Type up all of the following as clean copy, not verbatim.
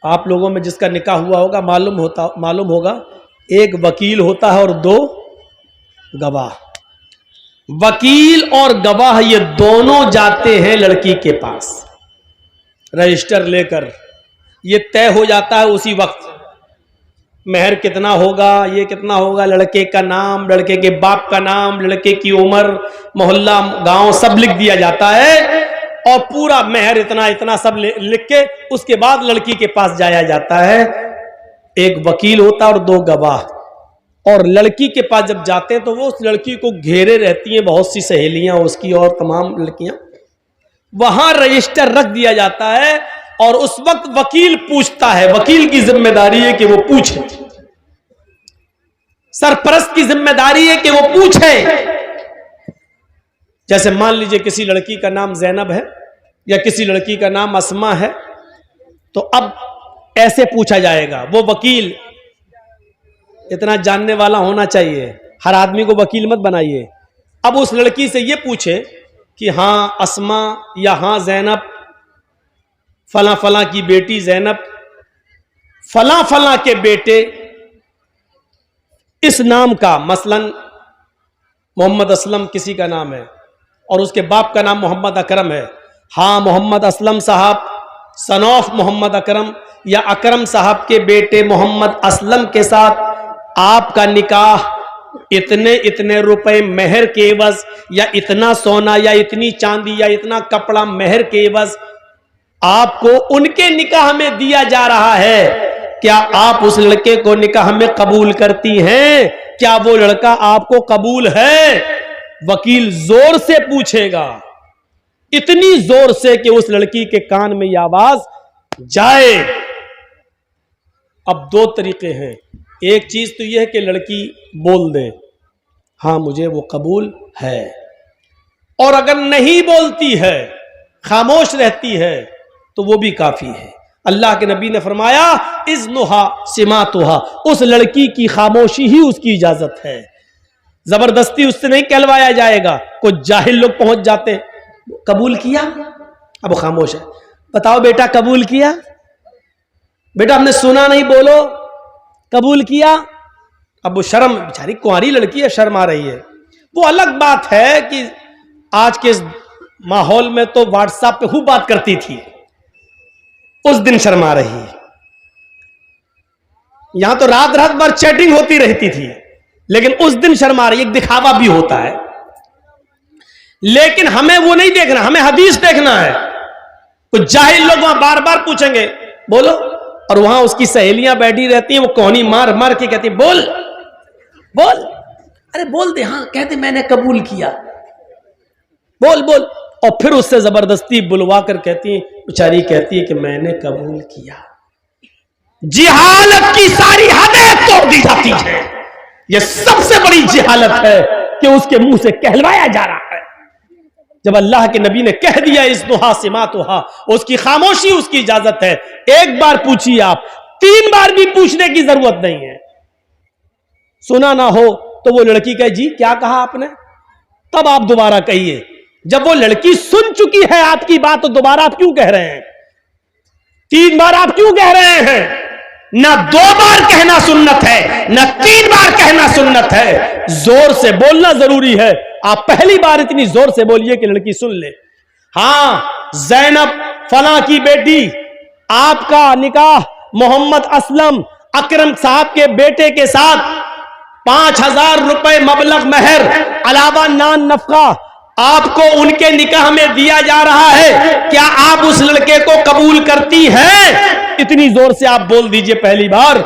आप लोगों में जिसका निकाह हुआ होगा मालूम होगा, एक वकील होता है और दो गवाह। वकील और गवाह ये दोनों जाते हैं लड़की के पास रजिस्टर लेकर। ये तय हो जाता है उसी वक्त, मेहर कितना होगा, ये कितना होगा, लड़के का नाम, लड़के के बाप का नाम, लड़के की उम्र, मोहल्ला, गांव सब लिख दिया जाता है और पूरा मेहर इतना इतना सब लिख के उसके बाद लड़की के पास जाया जाता है। एक वकील होता है और दो गवाह। और लड़की के पास जब जाते हैं तो वो उस लड़की को घेरे रहती हैं बहुत सी सहेलियां उसकी और तमाम लड़कियां। वहां रजिस्टर रख दिया जाता है और उस वक्त वकील पूछता है, वकील की जिम्मेदारी है कि वो पूछे, सरपरस्त की जिम्मेदारी है कि वो पूछे। जैसे मान लीजिए किसी लड़की का नाम जैनब है या किसी लड़की का नाम अस्मा है, तो अब ऐसे पूछा जाएगा। वो वकील इतना जानने वाला होना चाहिए, हर आदमी को वकील मत बनाइए। अब उस लड़की से ये पूछे कि हाँ अस्मा या हाँ जैनब, फला फला की बेटी जैनब, फला फला के बेटे इस नाम का, मसलन मोहम्मद असलम किसी का नाम है और उसके बाप का नाम मोहम्मद अकरम है। हाँ मोहम्मद असलम साहब सन ऑफ मोहम्मद अकरम या अकरम साहब के बेटे मोहम्मद असलम के साथ आपका निकाह इतने इतने रुपए मेहर के एवज या इतना सोना या इतनी चांदी या इतना कपड़ा मेहर के एवज आपको उनके निकाह में दिया जा रहा है। क्या आप उस लड़के को निकाह में कबूल करती हैं? क्या वो लड़का आपको कबूल है? वकील जोर से पूछेगा, इतनी जोर से कि उस लड़की के कान में यह आवाज जाए। अब दो तरीके हैं, एक चीज तो यह है कि लड़की बोल दे हाँ मुझे वो कबूल है, और अगर नहीं बोलती है, खामोश रहती है, तो वो भी काफी है। अल्लाह के नबी ने फरमाया इज़्नुहा सिमातुहा, उस लड़की की खामोशी ही उसकी इजाजत है, जबरदस्ती उससे नहीं कहलवाया जाएगा। कुछ जाहिल लोग पहुंच जाते हैं, कबूल किया, अब खामोश है, बताओ बेटा कबूल किया, बेटा हमने सुना नहीं, बोलो कबूल किया। अब वो शर्म, बेचारी कुंवारी लड़की है, शर्म आ रही है। वो अलग बात है कि आज के इस माहौल में तो व्हाट्सएप पे खूब बात करती थी, उस दिन शर्मा रही है। यहां तो रात रात भर चैटिंग होती रहती थी, लेकिन उस दिन शर्मा रही है। एक दिखावा भी होता है, लेकिन हमें वो नहीं देखना, हमें हदीस देखना है। कुछ जाहिल लोग वहां बार बार पूछेंगे बोलो, और वहां उसकी सहेलियां बैठी रहती हैं, वो कोहनी मार मार के कहती बोल बोल, अरे बोल दे, हाँ कहते मैंने कबूल किया, बोल बोल। और फिर उससे जबरदस्ती बुलवा कर कहती है, बेचारी कहती है कि मैंने कबूल किया। जिहालत की सारी हदें तोड़ दी जाती है। यह सबसे बड़ी जिहालत है कि उसके मुंह से कहलवाया जा रहा है। जब अल्लाह के नबी ने कह दिया इज़्नुहा सिमातुहा, उसकी खामोशी उसकी इजाजत है। एक बार पूछिए आप, 3 बार भी पूछने की जरूरत नहीं है। सुना ना हो तो वो लड़की कहे जी क्या कहा आपने, तब आप दोबारा कहिए। जब वो लड़की सुन चुकी है आपकी बात, तो दोबारा आप क्यों कह रहे हैं? 3 बार आप क्यों कह रहे हैं? ना 2 बार कहना सुन्नत है, ना 3 बार कहना सुन्नत है। जोर से बोलना जरूरी है। आप पहली बार इतनी जोर से बोलिए कि लड़की सुन ले। हाँ जैनब फला की बेटी, आपका निकाह मोहम्मद असलम अकरम साहब के बेटे के साथ 5000 रुपए मबलग मेहर अलावा नान नफका आपको उनके निकाह में दिया जा रहा है। क्या आप उस लड़के को कबूल करती हैं? इतनी जोर से आप बोल दीजिए पहली बार।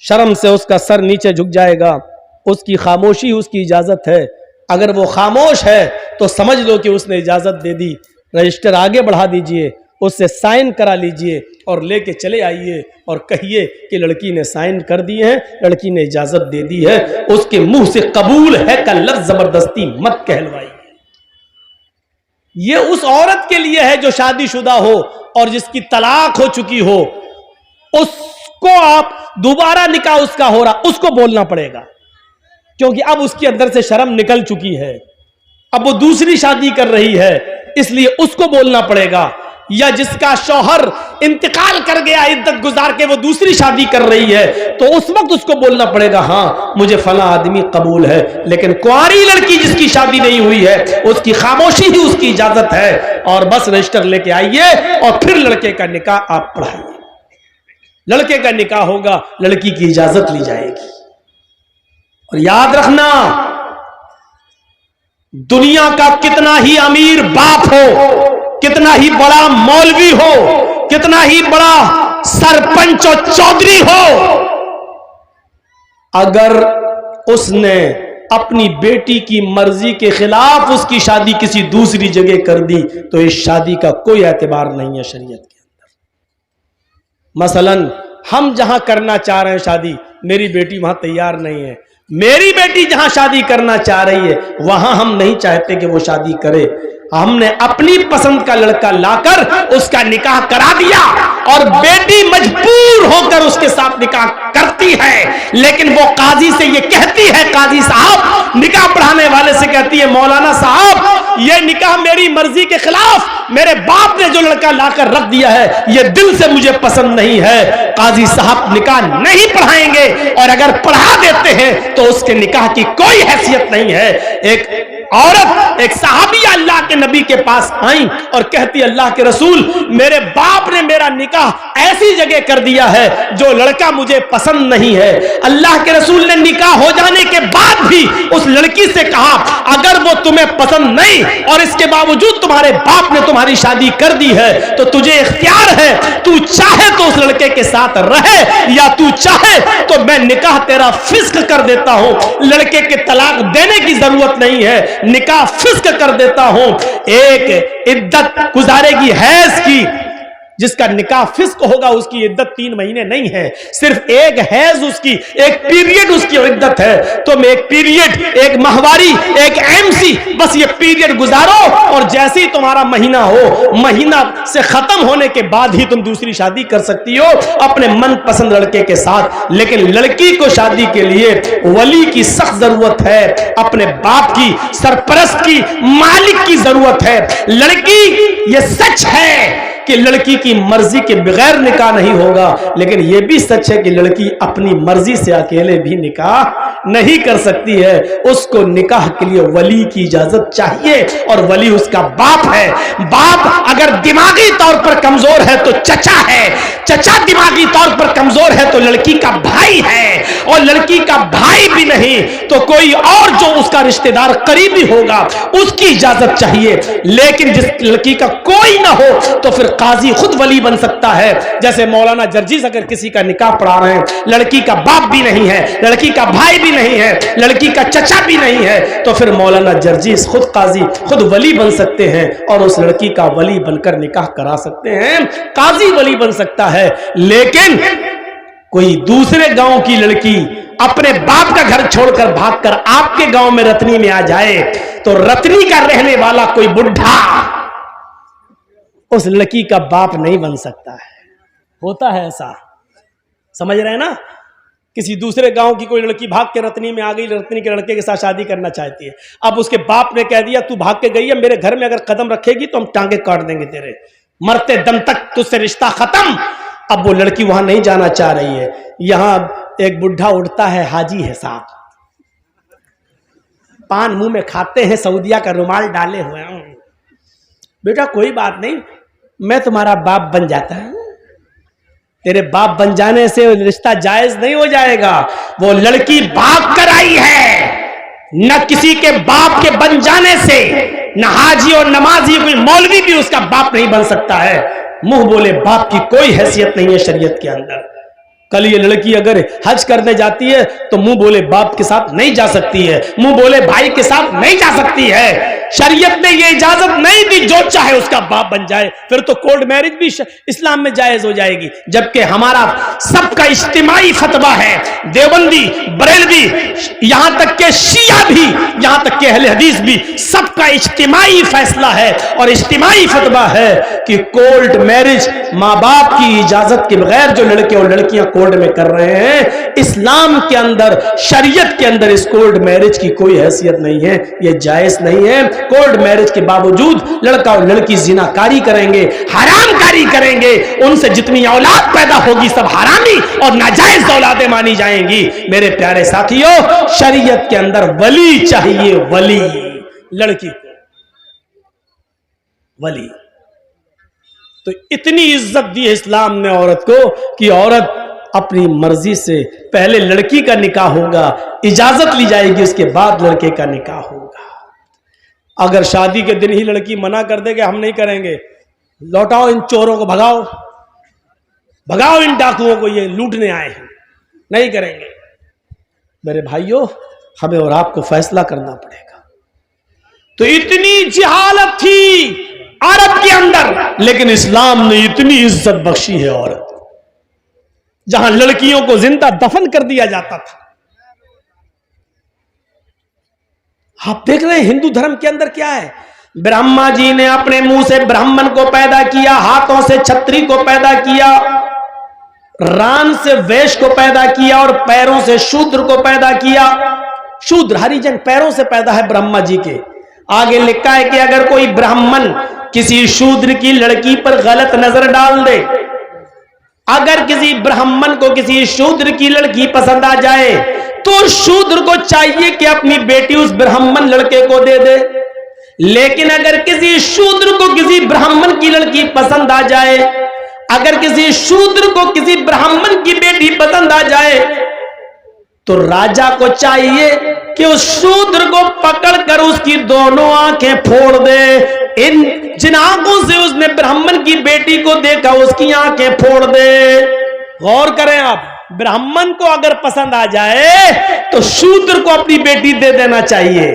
शर्म से उसका सर नीचे झुक जाएगा। उसकी खामोशी उसकी इजाजत है। अगर वो खामोश है तो समझ लो कि उसने इजाजत दे दी। रजिस्टर आगे बढ़ा दीजिए, उससे साइन करा लीजिए और लेके चले आइए और कहिए कि लड़की ने साइन कर दिए हैं, लड़की ने इजाजत दे दी है। उसके मुंह से कबूल है का लफ्ज जबरदस्ती मत कहलवाइए। ये उस औरत के लिए है जो शादीशुदा हो और जिसकी तलाक हो चुकी हो। उसको आप दोबारा निकाह उसका हो रहा, उसको बोलना पड़ेगा, क्योंकि अब उसके अंदर से शर्म निकल चुकी है। अब वो दूसरी शादी कर रही है, इसलिए उसको बोलना पड़ेगा। या जिसका शौहर इंतकाल कर गया, इद्दत गुजार के वो दूसरी शादी कर रही है, तो उस वक्त उसको बोलना पड़ेगा हाँ मुझे फला आदमी कबूल है। लेकिन कुंवारी लड़की जिसकी शादी नहीं हुई है उसकी खामोशी ही उसकी इजाजत है, और बस रजिस्टर लेके आइए और फिर लड़के का निकाह आप पढ़ाइए। लड़के का निकाह होगा, लड़की की इजाजत ली जाएगी। और याद रखना, दुनिया का कितना ही अमीर बाप हो, कितना ही बड़ा मौलवी हो, कितना ही बड़ा सरपंच और चौधरी हो, अगर उसने अपनी बेटी की मर्जी के खिलाफ उसकी शादी किसी दूसरी जगह कर दी तो इस शादी का कोई एतबार नहीं है शरीयत के अंदर। मसलन हम जहां करना चाह रहे हैं शादी, मेरी बेटी वहां तैयार नहीं है, मेरी बेटी जहां शादी करना चाह रही है वहां हम नहीं चाहते कि वो शादी करे, हमने अपनी पसंद का लड़का लाकर उसका निकाह करा दिया और बेटी मजबूर होकर उसके साथ निकाह करती है। लेकिन वो काजी से ये कहती है, काजी साहब निकाह पढ़ाने वाले से कहती है, मौलाना साहब ये निकाह मेरी मर्जी के खिलाफ मेरे बाप ने जो लड़का लाकर रख दिया है ये दिल से मुझे पसंद नहीं है, काजी साहब निकाह नहीं पढ़ाएंगे, और अगर पढ़ा देते हैं तो उसके निकाह की कोई हैसियत नहीं है। एक औरत, एक सहाबिया अल्लाह के नबी के पास आई और कहती, अल्लाह के रसूल मेरे बाप ने मेरा निकाह ऐसी जगह कर दिया है जो लड़का मुझे पसंद नहीं है। अल्लाह के रसूल ने निकाह हो जाने के बाद भी उस लड़की से कहा, अगर वो तुम्हें पसंद नहीं और इसके बावजूद तुम्हारे बाप ने तुम्हारी शादी कर दी है तो तुझे इख्तियार है, तू चाहे तो उस लड़के के साथ रहे या तू चाहे तो मैं निकाह तेरा फिस्क कर देता हूं। लड़के के तलाक देने की जरूरत नहीं है, निकाह फिस्क कर देता हूं। एक इद्दत गुजारेगी हैज की, जिसका निकाह फिस्क होगा उसकी इद्दत 3 महीने नहीं है, सिर्फ एक हैज उसकी, एक पीरियड उसकी इद्दत है। तो एक पीरियड, एक माहवारी, एक एमसी, बस ये पीरियड गुजारो और जैसे ही तुम्हारा महीना हो, महीना से खत्म होने के बाद ही तुम दूसरी शादी कर सकती हो अपने मनपसंद लड़के के साथ। लेकिन लड़की को शादी के लिए वली की सख्त जरूरत है, अपने बाप की, सरपरस्त की, मालिक की जरूरत है। लड़की, ये सच है कि लड़की की मर्जी के बगैर निकाह नहीं होगा, लेकिन यह भी सच है कि लड़की अपनी मर्जी से अकेले भी निकाह नहीं कर सकती है। उसको निकाह के लिए वली की इजाजत चाहिए और वली उसका बाप है। बाप अगर दिमागी तौर पर कमजोर है तो चचा है, चचा दिमागी तौर पर कमजोर है तो लड़की का भाई है, और लड़की का भाई भी नहीं तो कोई और जो उसका रिश्तेदार करीबी होगा उसकी इजाजत चाहिए। लेकिन जिस लड़की का कोई ना हो तो फिर काजी खुद वली बन सकता है। जैसे मौलाना जर्जीस अगर किसी का निकाह पढ़ा रहे हैं, लड़की का बाप भी नहीं है, लड़की का भाई भी नहीं है, लड़की का चचा भी नहीं है, तो फिर मौलाना जर्जीस खुद काजी, खुद वली बन सकते हैं और उस लड़की का वली बनकर निकाह करा सकते हैं। काजी वली बन सकता है। लेकिन कोई दूसरे गांव की लड़की अपने बाप का घर छोड़कर भागकर आपके गांव में रतनी में आ जाए तो रतनी का रहने वाला कोई बुढ़ा उस लड़की का बाप नहीं बन सकता है। होता है ऐसा, समझ रहे हैं ना। किसी दूसरे गांव की कोई लड़की भाग के रतनी में आ गई, रतनी के लड़के के साथ शादी करना चाहती है। अब उसके बाप ने कह दिया तू भाग के गई है, मेरे घर में अगर कदम रखेगी तो हम टांगे काट देंगे तेरे, मरते दम तक तुझसे रिश्ता खत्म। अब वो लड़की वहां नहीं जाना चाह रही है। यहां एक बुढ़ा उठता है, हाजी है साहब, पान मुंह में खाते हैं, सऊदिया का रुमाल डाले हुए हैं। बेटा कोई बात नहीं, मैं तुम्हारा बाप बन जाता है। तेरे बाप बन जाने से रिश्ता जायज नहीं हो जाएगा। वो लड़की भाग कर आई है, न किसी के बाप के बन जाने से, न हाजी और नमाजी कोई मौलवी भी उसका बाप नहीं बन सकता है। मुंह बोले बाप की कोई हैसियत नहीं है शरीयत के अंदर। कल ये लड़की अगर हज करने जाती है तो मुंह बोले बाप के साथ नहीं जा सकती है, मुंह बोले भाई के साथ नहीं जा सकती है। शरीयत ने ये इजाजत नहीं दी जो चाहे उसका बाप बन जाए, फिर तो कोर्ट मैरिज भी इस्लाम में जायज हो जाएगी। जबकि हमारा सबका इज्तिमाई फतवा है, देवबंदी, बरेलवी, यहां तक के शिया भी, यहां तक के अहले हदीस भी, सबका इज्तिमाई फैसला है और इज्तिमाई फतवा है कि कोर्ट मैरिज माँ बाप की इजाजत के बगैर जो लड़के और लड़कियां कोर्ट में कर रहे हैं, इस्लाम के अंदर, शरीयत के अंदर इस कोर्ट मैरिज की कोई हैसियत नहीं है, यह जायज नहीं है। कोर्ट मैरिज के बावजूद लड़का और लड़की जिनाकारी करेंगे, हरामकारी करेंगे, उनसे जितनी औलाद पैदा होगी सब हरामी और नाजायज औलादें मानी जाएंगी। मेरे प्यारे साथियों, शरीयत के अंदर वली चाहिए, वली, लड़की को वली। तो इतनी इज्जत दी है इस्लाम ने औरत को कि औरत अपनी मर्जी से पहले लड़की का निकाह होगा, इजाजत ली जाएगी, उसके बाद लड़के का निकाह होगा। अगर शादी के दिन ही लड़की मना कर दे कि हम नहीं करेंगे, लौटाओ इन चोरों को, भगाओ भगाओ इन डाकुओं को, ये लूटने आए हैं, नहीं करेंगे। मेरे भाइयों, हमें और आपको फैसला करना पड़ेगा। तो इतनी जिहालत थी अरब के अंदर, लेकिन इस्लाम ने इतनी इज्जत बख्शी है औरत, जहां लड़कियों को जिंदा दफन कर दिया जाता था। आप देख रहे हैं हिंदू धर्म के अंदर क्या है। ब्रह्मा जी ने अपने मुंह से ब्राह्मण को पैदा किया, हाथों से छत्री को पैदा किया, रान से वैश्य को पैदा किया और पैरों से शूद्र को पैदा किया। शूद्र हरिजन पैरों से पैदा है ब्रह्मा जी के। आगे लिखा है कि अगर कोई ब्राह्मण किसी शूद्र की लड़की पर गलत नजर डाल दे, अगर किसी ब्राह्मण को किसी शूद्र की लड़की पसंद आ जाए तो शूद्र को चाहिए कि अपनी बेटी उस ब्राह्मण लड़के को दे दे। लेकिन अगर किसी शूद्र को किसी ब्राह्मण की लड़की पसंद आ जाए, अगर किसी शूद्र को किसी ब्राह्मण की बेटी पसंद आ जाए, तो राजा को चाहिए कि उस शूद्र को पकड़कर उसकी दोनों आंखें फोड़ दे। जिन आंखों से उसने ब्राह्मण की बेटी को देखा उसकी आंखें फोड़ दे। गौर करें आप, ब्राह्मण को अगर पसंद आ जाए तो शूद्र को अपनी बेटी दे देना चाहिए,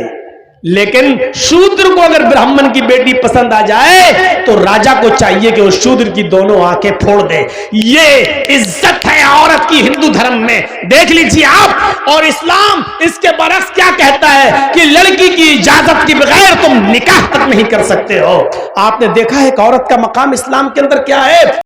लेकिन शूद्र को अगर ब्राह्मण की बेटी पसंद आ जाए तो राजा को चाहिए कि उस शूद्र की दोनों आंखें फोड़ दे। ये इज्जत है औरत की हिंदू धर्म में, देख लीजिए आप। और इस्लाम इसके बरक्स क्या कहता है कि लड़की की इजाजत के बगैर तुम निकाह तक नहीं कर सकते हो। आपने देखा है कि औरत का मकाम इस्लाम के अंदर क्या है।